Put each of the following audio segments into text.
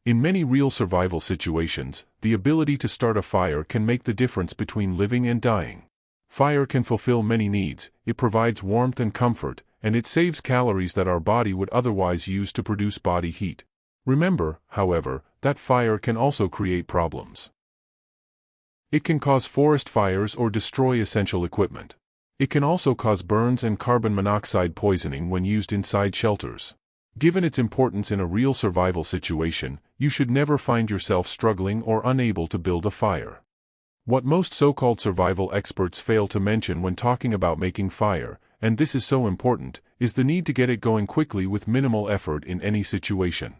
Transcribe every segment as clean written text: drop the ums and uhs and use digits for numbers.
In many real survival situations, the ability to start a fire can make the difference between living and dying. Fire can fulfill many needs, it provides warmth and comfort, and it saves calories that our body would otherwise use to produce body heat. Remember, however, that fire can also create problems. It can cause forest fires or destroy essential equipment. It can also cause burns and carbon monoxide poisoning when used inside shelters. Given its importance in a real survival situation, you should never find yourself struggling or unable to build a fire. What most so-called survival experts fail to mention when talking about making fire, and this is so important, is the need to get it going quickly with minimal effort in any situation.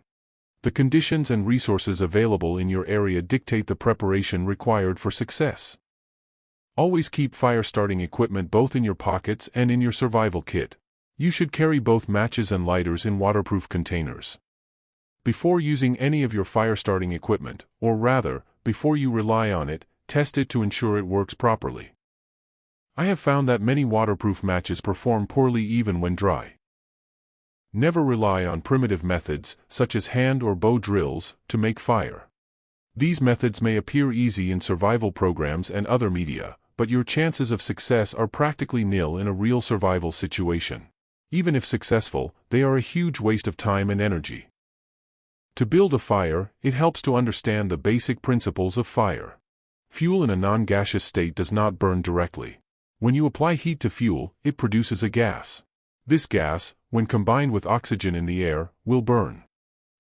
The conditions and resources available in your area dictate the preparation required for success. Always keep fire-starting equipment both in your pockets and in your survival kit. You should carry both matches and lighters in waterproof containers. Before using any of your fire-starting equipment, or rather, before you rely on it, test it to ensure it works properly. I have found that many waterproof matches perform poorly even when dry. Never rely on primitive methods, such as hand or bow drills, to make fire. These methods may appear easy in survival programs and other media, but your chances of success are practically nil in a real survival situation. Even if successful, they are a huge waste of time and energy. To build a fire, it helps to understand the basic principles of fire. Fuel in a non-gaseous state does not burn directly. When you apply heat to fuel, it produces a gas. This gas, when combined with oxygen in the air, will burn.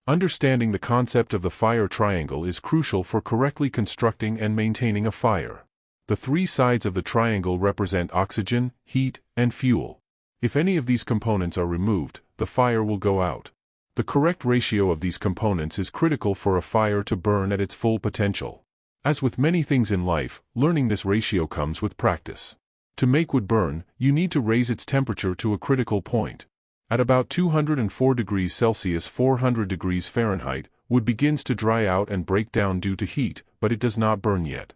Understanding the concept of the fire triangle is crucial for correctly constructing and maintaining a fire. The three sides of the triangle represent oxygen, heat, and fuel. If any of these components are removed, the fire will go out. The correct ratio of these components is critical for a fire to burn at its full potential. As with many things in life, learning this ratio comes with practice. To make wood burn, you need to raise its temperature to a critical point. At about 204 degrees Celsius 400 degrees Fahrenheit, wood begins to dry out and break down due to heat, but it does not burn yet.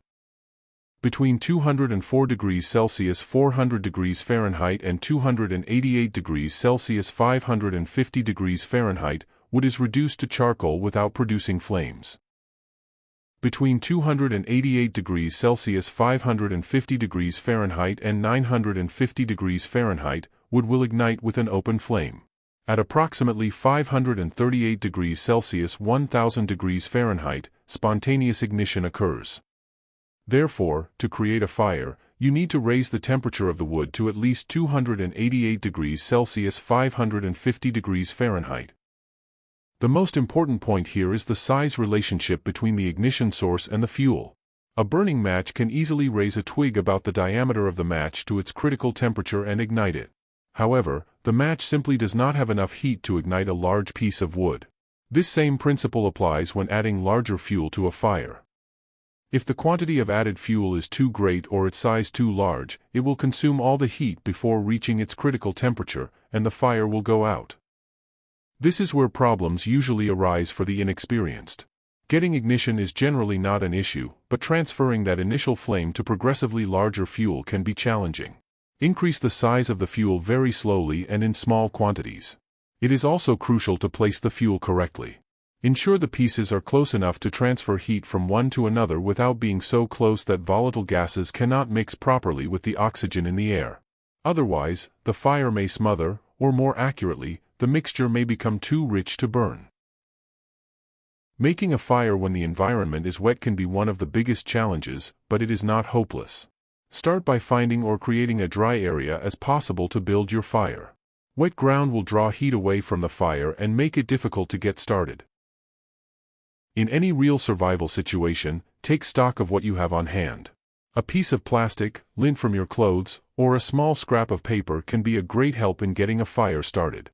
Between 204 degrees Celsius 400 degrees Fahrenheit and 288 degrees Celsius 550 degrees Fahrenheit, wood is reduced to charcoal without producing flames. Between 288 degrees Celsius 550 degrees Fahrenheit and 950 degrees Fahrenheit, wood will ignite with an open flame. At approximately 538 degrees Celsius 1000 degrees Fahrenheit, spontaneous ignition occurs. Therefore, to create a fire, you need to raise the temperature of the wood to at least 288 degrees Celsius 550 degrees Fahrenheit. The most important point here is the size relationship between the ignition source and the fuel. A burning match can easily raise a twig about the diameter of the match to its critical temperature and ignite it. However, the match simply does not have enough heat to ignite a large piece of wood. This same principle applies when adding larger fuel to a fire. If the quantity of added fuel is too great or its size too large, it will consume all the heat before reaching its critical temperature, and the fire will go out. This is where problems usually arise for the inexperienced. Getting ignition is generally not an issue, but transferring that initial flame to progressively larger fuel can be challenging. Increase the size of the fuel very slowly and in small quantities. It is also crucial to place the fuel correctly. Ensure the pieces are close enough to transfer heat from one to another without being so close that volatile gases cannot mix properly with the oxygen in the air. Otherwise, the fire may smother, or more accurately, the mixture may become too rich to burn. Making a fire when the environment is wet can be one of the biggest challenges, but it is not hopeless. Start by finding or creating a dry area as possible to build your fire. Wet ground will draw heat away from the fire and make it difficult to get started. In any real survival situation, take stock of what you have on hand. A piece of plastic, lint from your clothes, or a small scrap of paper can be a great help in getting a fire started.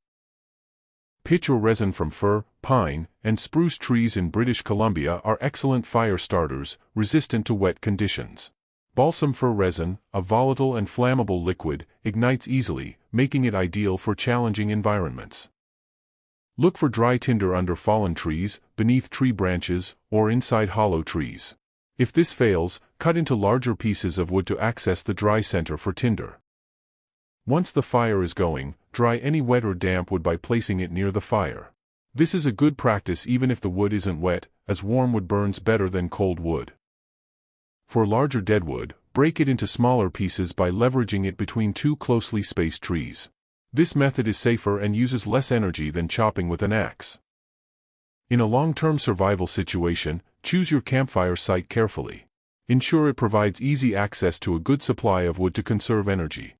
Pitch or resin from fir, pine, and spruce trees in British Columbia are excellent fire starters, resistant to wet conditions. Balsam fir resin, a volatile and flammable liquid, ignites easily, making it ideal for challenging environments. Look for dry tinder under fallen trees, beneath tree branches, or inside hollow trees. If this fails, cut into larger pieces of wood to access the dry center for tinder. Once the fire is going, dry any wet or damp wood by placing it near the fire. This is a good practice even if the wood isn't wet, as warm wood burns better than cold wood. For larger deadwood, break it into smaller pieces by leveraging it between two closely spaced trees. This method is safer and uses less energy than chopping with an axe. In a long-term survival situation, choose your campfire site carefully. Ensure it provides easy access to a good supply of wood to conserve energy.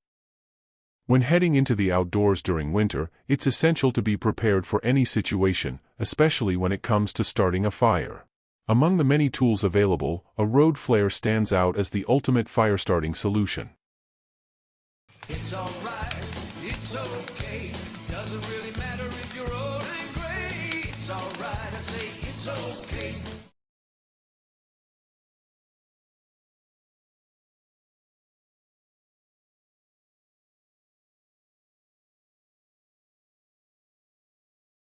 When heading into the outdoors during winter, it's essential to be prepared for any situation, especially when it comes to starting a fire. Among the many tools available, a road flare stands out as the ultimate fire-starting solution. It's alright, it's okay, doesn't really matter if you're old and gray. It's alright, I say it's okay.